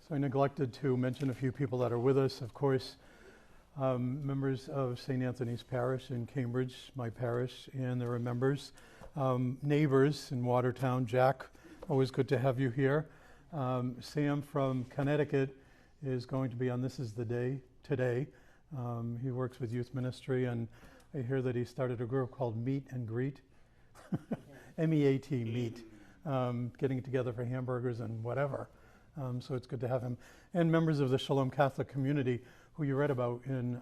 So I neglected to mention a few people that are with us. Of course, members of St. Anthony's Parish in Cambridge, my parish, and there are members, neighbors in Watertown. Jack, always good to have you here. Sam from Connecticut is going to be on This Is the Day today. He works with youth ministry, and I hear that he started a group called Meet and Greet, M-E-A-T, Meet, getting together for hamburgers and whatever. So it's good to have him. And members of the Shalom Catholic community, who you read about in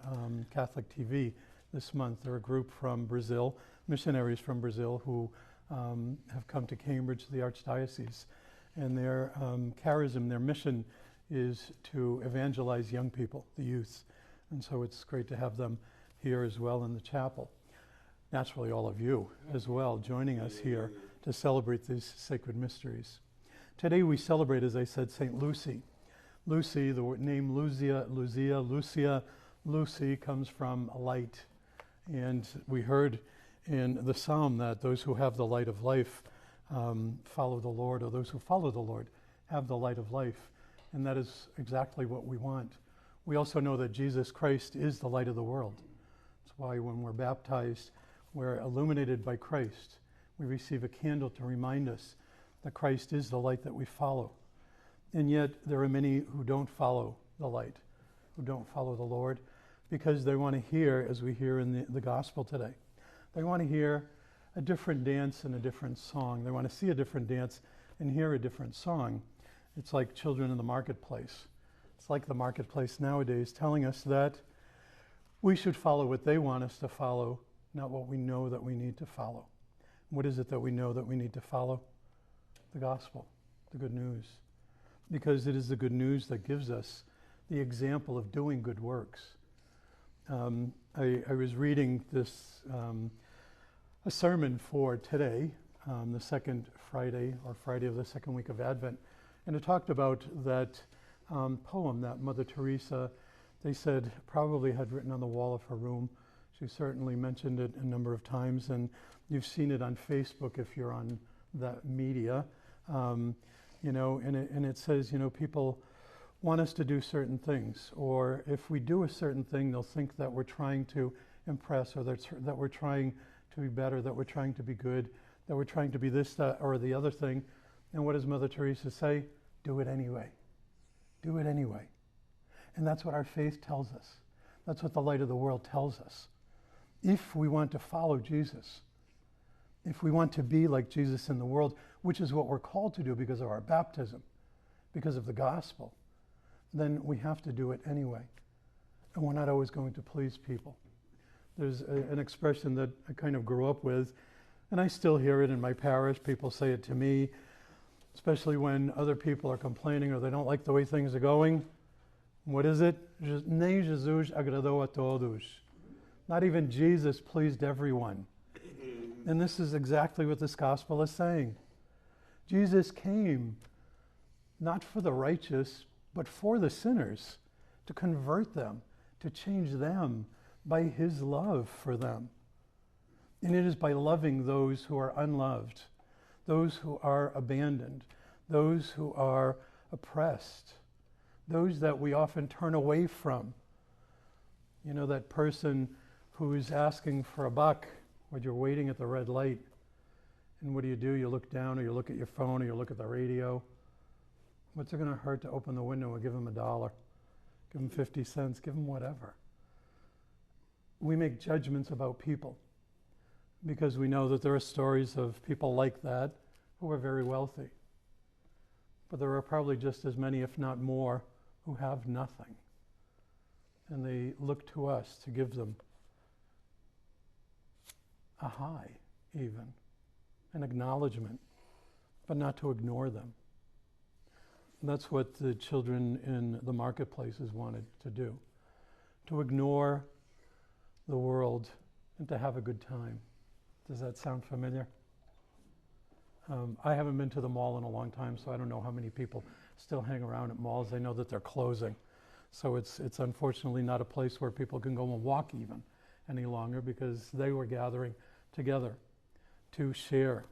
CatholicTV this month. They're a group from Brazil, missionaries from Brazil, who have come to Cambridge, the Archdiocese. And their charism, their mission is to evangelize young people, the youth. And so it's great to have them here as well in the chapel. Naturally, all of you as well joining us here to celebrate these sacred mysteries. Today we celebrate, as I said, St. Lucy. Lucy, the name Lucia, Lucy comes from light. And we heard in the psalm that those who have the light of life follow the Lord, or those who follow the Lord have the light of life. And that is exactly what we want. We also know that Jesus Christ is the light of the world. That's why when we're baptized, we're illuminated by Christ. We receive a candle to remind us that Christ is the light that we follow. And yet there are many who don't follow the light, who don't follow the Lord, because they want to hear, as we hear in the gospel today, they want to hear a different dance and a different song. They want to see a different dance and hear a different song. It's like children in the marketplace. It's like the marketplace nowadays telling us that we should follow what they want us to follow, not what we know that we need to follow. What is it that we know that we need to follow? The gospel, the good news. Because it is the good news that gives us the example of doing good works. I was reading this, a sermon for today, the second Friday, or Friday of the second week of Advent, and it talked about that poem that Mother Teresa, they said, probably had written on the wall of her room. She certainly mentioned it a number of times, and you've seen it on Facebook if you're on that media. And it says, people want us to do certain things, or if we do a certain thing, they'll think that we're trying to impress, or that we're trying to be better, that we're trying to be good, that we're trying to be this, that, or the other thing. And what does Mother Teresa say? Do it anyway. Do it anyway. And that's what our faith tells us. That's what the light of the world tells us. If we want to follow Jesus, if we want to be like Jesus in the world, which is what we're called to do because of our baptism, because of the gospel, then we have to do it anyway. And we're not always going to please people. There's an expression that I kind of grew up with, and I still hear it in my parish. People say it to me, especially when other people are complaining or they don't like the way things are going. What is it? Nem Jesus agradou a todos. Not even Jesus pleased everyone. And this is exactly what this gospel is saying. Jesus came not for the righteous, but for the sinners, to convert them, to change them by his love for them. And it is by loving those who are unloved, those who are abandoned, those who are oppressed, those that we often turn away from. That person who's asking for a buck when you're waiting at the red light. And what do? You look down, or you look at your phone, or you look at the radio. What's it going to hurt to open the window and give them $1? Give them 50 cents, give them whatever. We make judgments about people because we know that there are stories of people like that who are very wealthy. But there are probably just as many, if not more, who have nothing. And they look to us to give them a high, even, an acknowledgement, but not to ignore them. And that's what the children in the marketplaces wanted to do, to ignore the world and to have a good time. Does that sound familiar? I haven't been to the mall in a long time, so I don't know how many people still hang around at malls. I know that they're closing. So it's unfortunately not a place where people can go and walk even any longer, because they were gathering together to share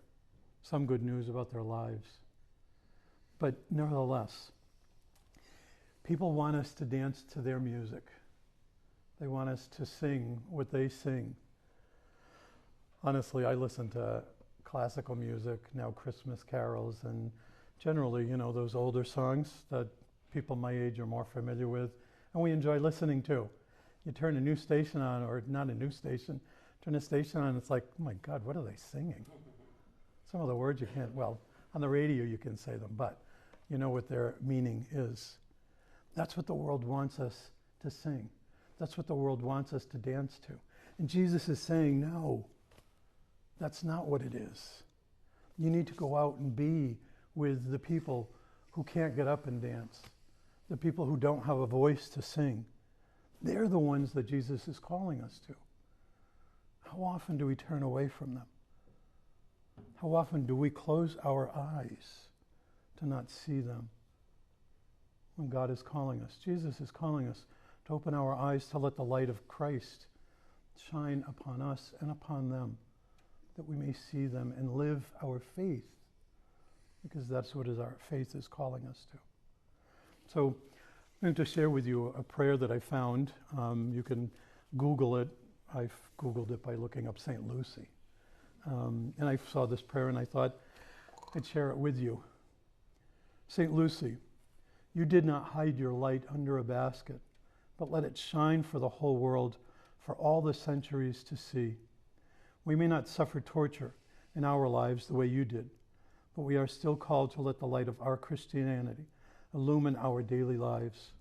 some good news about their lives. But nevertheless, People want us to dance to their music. They want us to sing what they sing. Honestly, I listen to classical music, now Christmas carols, and generally, those older songs that people my age are more familiar with, and we enjoy listening to. You turn a new station on, or not a new station, turn a station on, it's like, oh my God, what are they singing? Some of the words you can't, well, on the radio you can say them, but you know what their meaning is. That's what the world wants us to sing. That's what the world wants us to dance to. And Jesus is saying, no, that's not what it is. You need to go out and be with the people who can't get up and dance, the people who don't have a voice to sing. They're the ones that Jesus is calling us to. How often do we turn away from them? How often do we close our eyes to not see them when God is calling us? Jesus is calling us to open our eyes to let the light of Christ shine upon us and upon them, that we may see them and live our faith, because that's what our faith is calling us to. So I'm going to share with you a prayer that I found. You can Google it. I've Googled it by looking up St. Lucy. And I saw this prayer and I thought I'd share it with you. St. Lucy, you did not hide your light under a basket, but let it shine for the whole world, for all the centuries to see. We may not suffer torture in our lives the way you did, but we are still called to let the light of our Christianity illumine our daily lives.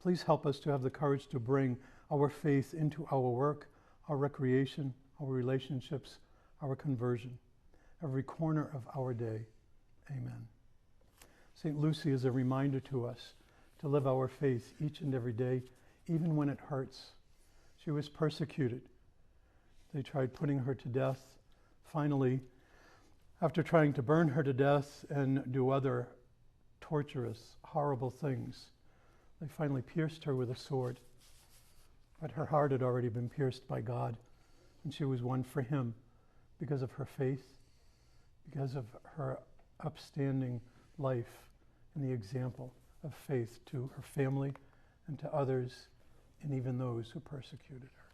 Please help us to have the courage to bring our faith into our work, our recreation, our relationships, our conversion, every corner of our day. Amen. St. Lucy is a reminder to us to live our faith each and every day, even when it hurts. She was persecuted. They tried putting her to death. Finally, after trying to burn her to death and do other torturous, horrible things, they finally pierced her with a sword. But her heart had already been pierced by God, and she was won for him because of her faith, because of her upstanding life and the example of faith to her family and to others, and even those who persecuted her.